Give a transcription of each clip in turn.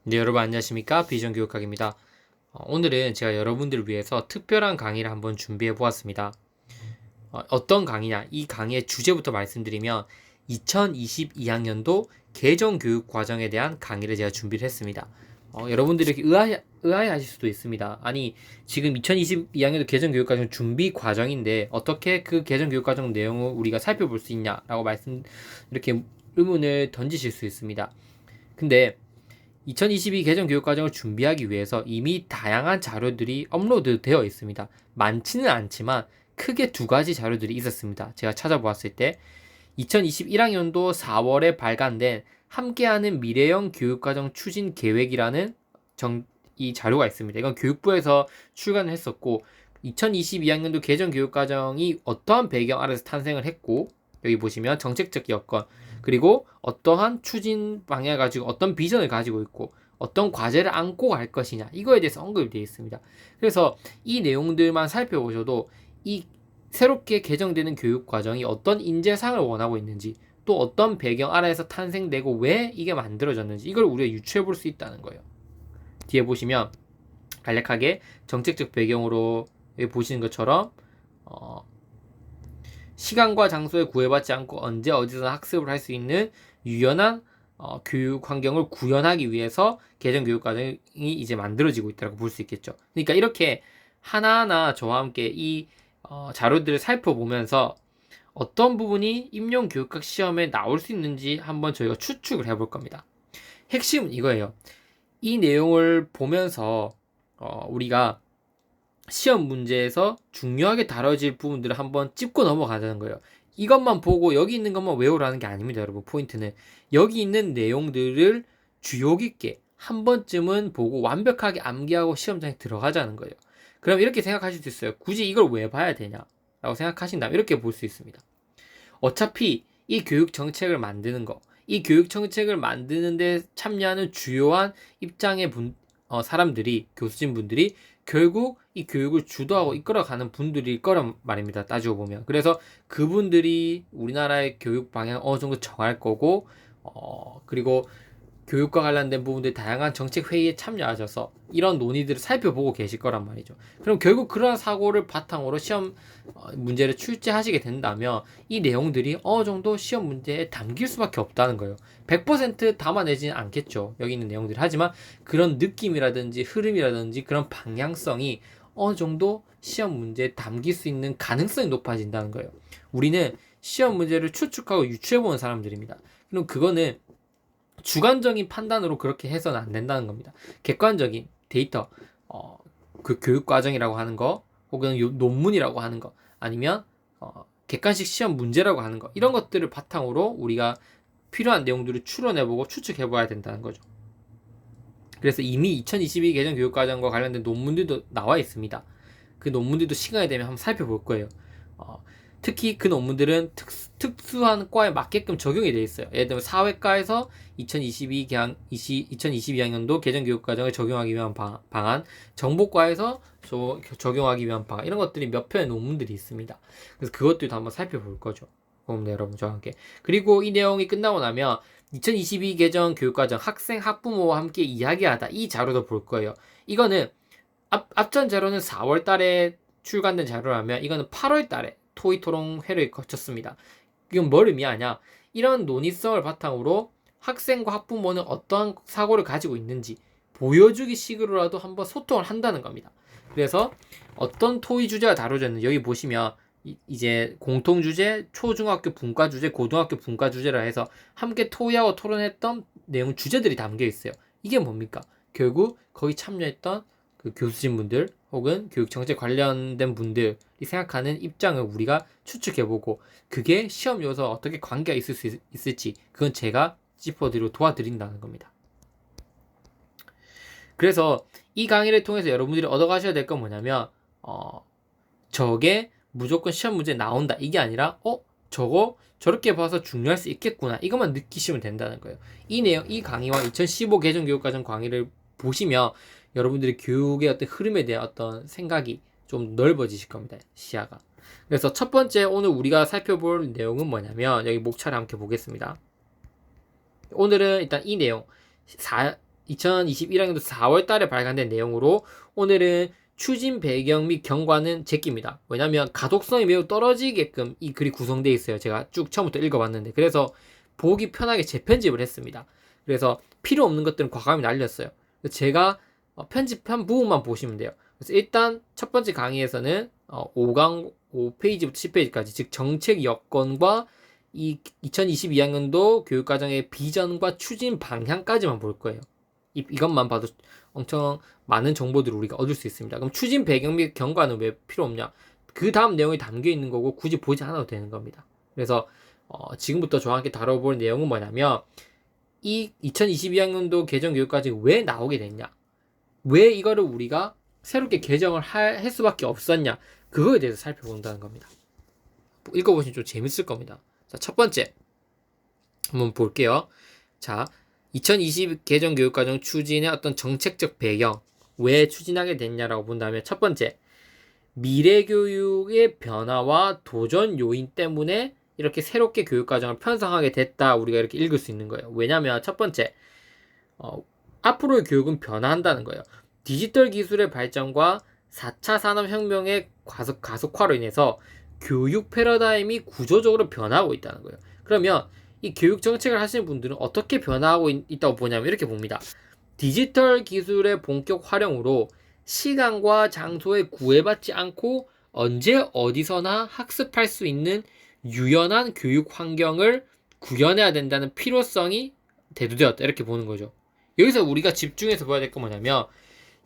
네, 여러분 안녕하십니까? 비전교육학입니다. 오늘은 제가 여러분들을 위해서 특별한 강의를 한번 준비해 보았습니다. 어떤 강의냐? 이 강의의 주제부터 말씀드리면 2022학년도 개정교육 과정에 대한 강의를 제가 준비를 했습니다. 여러분들이 이렇게 의아해하실 수도 있습니다. 아니, 지금 2022학년도 개정교육과정 준비 과정인데 어떻게 그 개정교육과정 내용을 우리가 살펴볼 수 있냐라고 이렇게 의문을 던지실 수 있습니다. 근데 2022 개정 교육과정을 준비하기 위해서 이미 다양한 자료들이 업로드 되어 있습니다. 많지는 않지만 크게 두 가지 자료들이 있었습니다. 제가 찾아보았을 때 2021학년도 4월에 발간된 함께하는 미래형 교육과정 추진 계획이라는 이 자료가 있습니다. 이건 교육부에서 출간을 했었고 2022학년도 개정 교육과정이 어떠한 배경 아래서 탄생을 했고 여기 보시면 정책적 여건 그리고 어떠한 추진 방향을 가지고 어떤 비전을 가지고 있고 어떤 과제를 안고 갈 것이냐 이거에 대해서 언급이 되어 있습니다. 그래서 이 내용들만 살펴보셔도 이 새롭게 개정되는 교육 과정이 어떤 인재상을 원하고 있는지 또 어떤 배경 아래에서 탄생되고 왜 이게 만들어졌는지 이걸 우리가 유추해 볼 수 있다는 거예요. 뒤에 보시면 간략하게 정책적 배경으로 여기 보시는 것처럼 시간과 장소에 구애받지 않고 언제 어디서나 학습을 할 수 있는 유연한 교육 환경을 구현하기 위해서 개정 교육 과정이 이제 만들어지고 있다고 볼 수 있겠죠. 그러니까 이렇게 하나하나 저와 함께 이 자료들을 살펴보면서 어떤 부분이 임용 교육학 시험에 나올 수 있는지 한번 저희가 추측을 해볼 겁니다. 핵심은 이거예요. 이 내용을 보면서 우리가 시험 문제에서 중요하게 다뤄질 부분들을 한번 짚고 넘어가자는 거예요. 이것만 보고 여기 있는 것만 외우라는 게 아닙니다, 여러분. 포인트는 여기 있는 내용들을 주요 깊게 한 번쯤은 보고 완벽하게 암기하고 시험장에 들어가자는 거예요. 그럼 이렇게 생각하실 수 있어요. 굳이 이걸 왜 봐야 되냐? 라고 생각하신다면 이렇게 볼 수 있습니다. 어차피 이 교육 정책을 만드는 거, 이 교육 정책을 만드는데 참여하는 주요한 입장의 사람들이, 교수진 분들이 결국 이 교육을 주도하고 이끌어가는 분들일 거란 말입니다. 따지고 보면. 그래서 그분들이 우리나라의 교육 방향 어느 정도 정할 거고, 그리고 교육과 관련된 부분들 다양한 정책 회의에 참여하셔서 이런 논의들을 살펴보고 계실 거란 말이죠. 그럼 결국 그러한 사고를 바탕으로 시험 문제를 출제하시게 된다면 이 내용들이 어느 정도 시험 문제에 담길 수밖에 없다는 거예요. 100% 담아내지는 않겠죠. 여기 있는 내용들이. 하지만 그런 느낌이라든지 흐름이라든지 그런 방향성이 어느 정도 시험 문제에 담길 수 있는 가능성이 높아진다는 거예요. 우리는 시험 문제를 추측하고 유추해보는 사람들입니다. 그럼 그거는 주관적인 판단으로 그렇게 해서는 안 된다는 겁니다. 객관적인 데이터, 그 교육 과정이라고 하는 거, 혹은 논문이라고 하는 거, 아니면 객관식 시험 문제라고 하는 거, 이런 것들을 바탕으로 우리가 필요한 내용들을 추론해보고 추측해봐야 된다는 거죠. 그래서 이미 2022 개정 교육 과정과 관련된 논문들도 나와 있습니다. 그 논문들도 시간이 되면 한번 살펴볼 거예요. 특히 그 논문들은 특수한 과에 맞게끔 적용이 되어 있어요. 예를 들면 사회과에서 2022학년도 개정교육과정을 적용하기 위한 방안, 정보과에서 적용하기 위한 방안, 이런 것들이 몇 편의 논문들이 있습니다. 그래서 그것들도 한번 살펴볼 거죠. 그럼 여러분 저와 함께. 그리고 이 내용이 끝나고 나면 2022 개정 교육과정 학생 학부모와 함께 이야기하다 이 자료도 볼 거예요. 이거는 앞전 자료는 4월 달에 출간된 자료라면 이거는 8월 달에 토의 토론회를 거쳤습니다. 이건 뭘 의미하냐? 이런 논의성을 바탕으로 학생과 학부모는 어떠한 사고를 가지고 있는지 보여주기 식으로라도 한번 소통을 한다는 겁니다. 그래서 어떤 토의 주제가 다뤄졌는지 여기 보시면 이제 공통 주제, 초중학교 분과 주제, 고등학교 분과 주제라 해서 함께 토의하고 토론했던 내용 주제들이 담겨 있어요. 이게 뭡니까? 결국 거기 참여했던 그 교수진분들 혹은 교육정책 관련된 분들이 생각하는 입장을 우리가 추측해보고 그게 시험 요소와 어떻게 관계가 있을 수 있을지 그건 제가 짚어드리고 도와드린다는 겁니다. 그래서 이 강의를 통해서 여러분들이 얻어가셔야 될 건 뭐냐면 저게 무조건 시험 문제 나온다 이게 아니라 저거 저렇게 봐서 중요할 수 있겠구나 이것만 느끼시면 된다는 거예요. 이 내용, 이 강의와 2015 개정 교육과정 강의를 보시면 여러분들이 교육의 어떤 흐름에 대한 어떤 생각이 좀 넓어지실 겁니다. 시야가. 그래서 첫 번째 오늘 우리가 살펴볼 내용은 뭐냐면 여기 목차를 함께 보겠습니다. 오늘은 일단 이 내용 2021학년도 4월 달에 발간된 내용으로 오늘은 추진 배경 및 경과는 제끼입니다. 왜냐하면 가독성이 매우 떨어지게끔 이 글이 구성되어 있어요. 제가 쭉 처음부터 읽어봤는데 그래서 보기 편하게 재편집을 했습니다. 그래서 필요 없는 것들은 과감히 날렸어요. 제가 편집한 부분만 보시면 돼요. 그래서 일단 첫 번째 강의에서는 5페이지부터 10페이지까지 즉 정책 여건과 이 2022학년도 교육과정의 비전과 추진 방향까지만 볼 거예요. 이것만 봐도 엄청 많은 정보들을 우리가 얻을 수 있습니다. 그럼 추진 배경 및 경과는 왜 필요 없냐? 그 다음 내용이 담겨 있는 거고 굳이 보지 않아도 되는 겁니다. 그래서 지금부터 저와 함께 다뤄볼 내용은 뭐냐면 이 2022학년도 개정교육과정이 왜 나오게 됐냐? 왜 이거를 우리가 새롭게 개정을 할 수밖에 없었냐? 그거에 대해서 살펴본다는 겁니다. 읽어보시면 좀 재밌을 겁니다. 자, 첫 번째 한번 볼게요. 자, 2020 개정교육과정 추진의 어떤 정책적 배경, 왜 추진하게 됐냐라고 본다면 첫 번째, 미래교육의 변화와 도전 요인 때문에 이렇게 새롭게 교육과정을 편성하게 됐다. 우리가 이렇게 읽을 수 있는 거예요. 왜냐하면 첫 번째, 앞으로의 교육은 변화한다는 거예요. 디지털 기술의 발전과 4차 산업혁명의 가속화로 인해서 교육 패러다임이 구조적으로 변화하고 있다는 거예요. 그러면 이 교육 정책을 하시는 분들은 어떻게 변화하고 있다고 보냐면 이렇게 봅니다. 디지털 기술의 본격 활용으로 시간과 장소에 구애받지 않고 언제 어디서나 학습할 수 있는 유연한 교육 환경을 구현해야 된다는 필요성이 대두되었다. 이렇게 보는 거죠. 여기서 우리가 집중해서 봐야 될 건 뭐냐면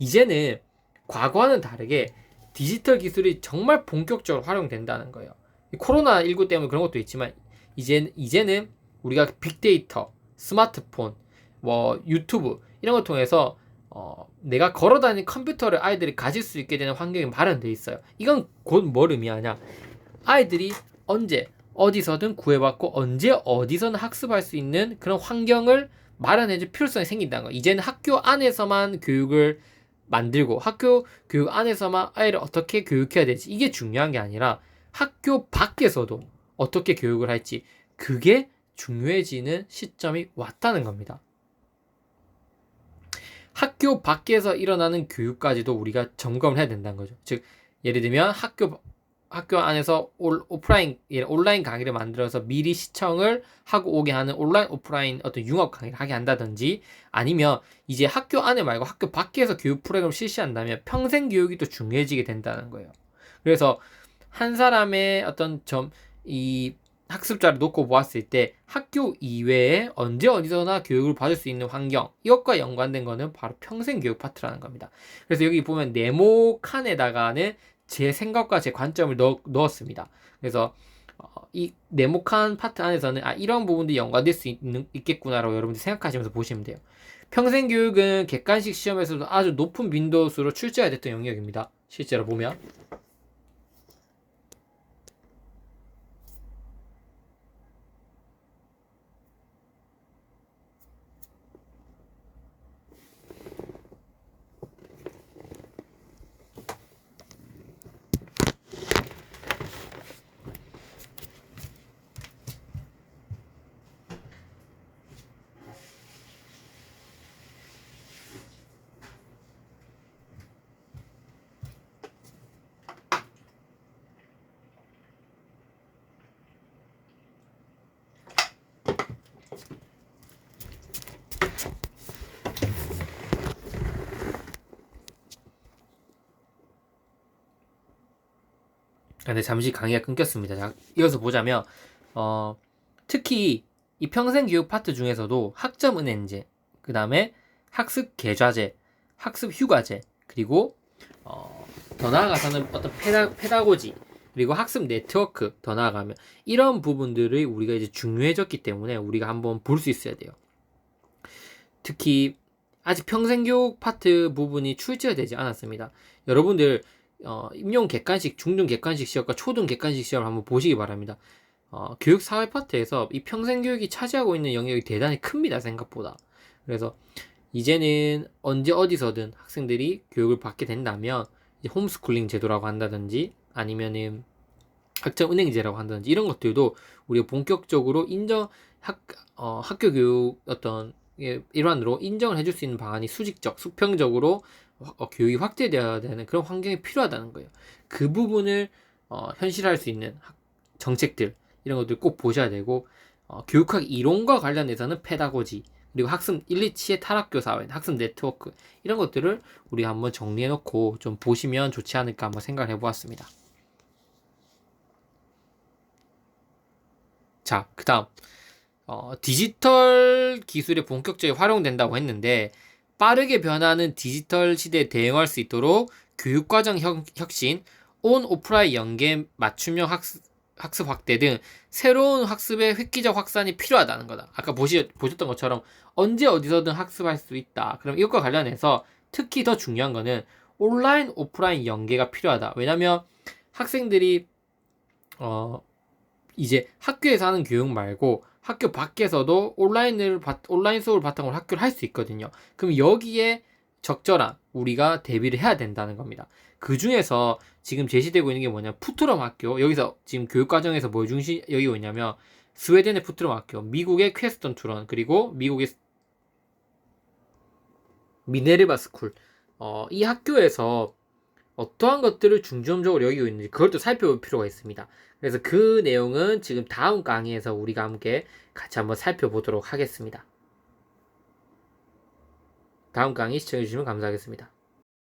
이제는 과거와는 다르게 디지털 기술이 정말 본격적으로 활용된다는 거예요. 코로나19 때문에 그런 것도 있지만 이제는 우리가 빅데이터, 스마트폰, 유튜브 이런 걸 통해서 내가 걸어다니는 컴퓨터를 아이들이 가질 수 있게 되는 환경이 마련되어 있어요. 이건 곧 뭘 의미하냐? 아이들이 언제 어디서든 구해받고 언제 어디서는 학습할 수 있는 그런 환경을 마련해줄 필요성이 생긴다는 거예요. 이제는 학교 안에서만 교육을 만들고 학교 교육 안에서만 아이를 어떻게 교육해야 될지 이게 중요한 게 아니라 학교 밖에서도 어떻게 교육을 할지 그게 중요해지는 시점이 왔다는 겁니다. 학교 밖에서 일어나는 교육까지도 우리가 점검을 해야 된다는 거죠. 즉 예를 들면 학교 안에서 온라인 강의를 만들어서 미리 시청을 하고 오게 하는 온라인 오프라인 어떤 융합 강의를 하게 한다든지 아니면 이제 학교 안에 말고 학교 밖에서 교육 프로그램을 실시한다면 평생 교육이 또 중요해지게 된다는 거예요. 그래서 한 사람의 어떤 이 학습자를 놓고 보았을 때 학교 이외에 언제 어디서나 교육을 받을 수 있는 환경 이것과 연관된 거는 바로 평생 교육 파트라는 겁니다. 그래서 여기 보면 네모 칸에다가는 제 생각과 제 관점을 넣었습니다. 그래서 이 네모칸 파트 안에서는 이런 부분들이 연관될 수 있겠구나라고 여러분들이 생각하시면서 보시면 돼요. 평생 교육은 객관식 시험에서도 아주 높은 빈도수로 출제가 됐던 영역입니다. 실제로 보면 근데 잠시 강의가 끊겼습니다. 자, 이어서 보자면 특히 이 평생교육 파트 중에서도 학점 은행제, 그 다음에 학습 계좌제, 학습 휴가제, 그리고 더 나아가서는 어떤 페다고지, 그리고 학습 네트워크 더 나아가면 이런 부분들이 우리가 이제 중요해졌기 때문에 우리가 한번 볼 수 있어야 돼요. 특히 아직 평생교육 파트 부분이 출제가 되지 않았습니다. 여러분들 임용 객관식, 중등 객관식 시험과 초등 객관식 시험을 한번 보시기 바랍니다. 교육 사회 파트에서 이 평생교육이 차지하고 있는 영역이 대단히 큽니다. 생각보다. 그래서 이제는 언제 어디서든 학생들이 교육을 받게 된다면 이제 홈스쿨링 제도라고 한다든지 아니면은 학점 은행제라고 한다든지 이런 것들도 우리가 본격적으로 학교 교육 어떤 일환으로 인정을 해줄 수 있는 방안이 수직적, 수평적으로 교육이 확대되어야 되는 그런 환경이 필요하다는 거예요. 그 부분을 현실화할 수 있는 정책들 이런 것들 꼭 보셔야 되고 교육학 이론과 관련해서는 페다고지 그리고 학습 1, 2치의 탈학교 사회, 학습 네트워크 이런 것들을 우리가 한번 정리해 놓고 좀 보시면 좋지 않을까 한번 생각을 해보았습니다. 자, 그 다음 디지털 기술이 본격적으로 활용된다고 했는데 빠르게 변하는 디지털 시대에 대응할 수 있도록 교육과정 혁신, 온 오프라인 연계 맞춤형 학습 확대 등 새로운 학습의 획기적 확산이 필요하다는 거다. 아까 보셨던 것처럼 언제 어디서든 학습할 수 있다. 그럼 이것과 관련해서 특히 더 중요한 거는 온라인, 오프라인 연계가 필요하다. 왜냐면 학생들이 이제 학교에서 하는 교육 말고 학교 밖에서도 온라인 수업을 바탕으로 학교를 할 수 있거든요. 그럼 여기에 적절한 우리가 대비를 해야 된다는 겁니다. 그 중에서 지금 제시되고 있는 게 뭐냐, 푸트럼 학교. 여기서 지금 교육과정에서 뭘 중시 여기고 있냐면 스웨덴의 푸트럼 학교, 미국의 퀘스턴 투런, 그리고 미국의 미네르바 스쿨. 이 학교에서 어떠한 것들을 중점적으로 여기고 있는지 그걸 또 살펴볼 필요가 있습니다. 그래서 그 내용은 지금 다음 강의에서 우리가 함께 같이 한번 살펴보도록 하겠습니다. 다음 강의 시청해주시면 감사하겠습니다.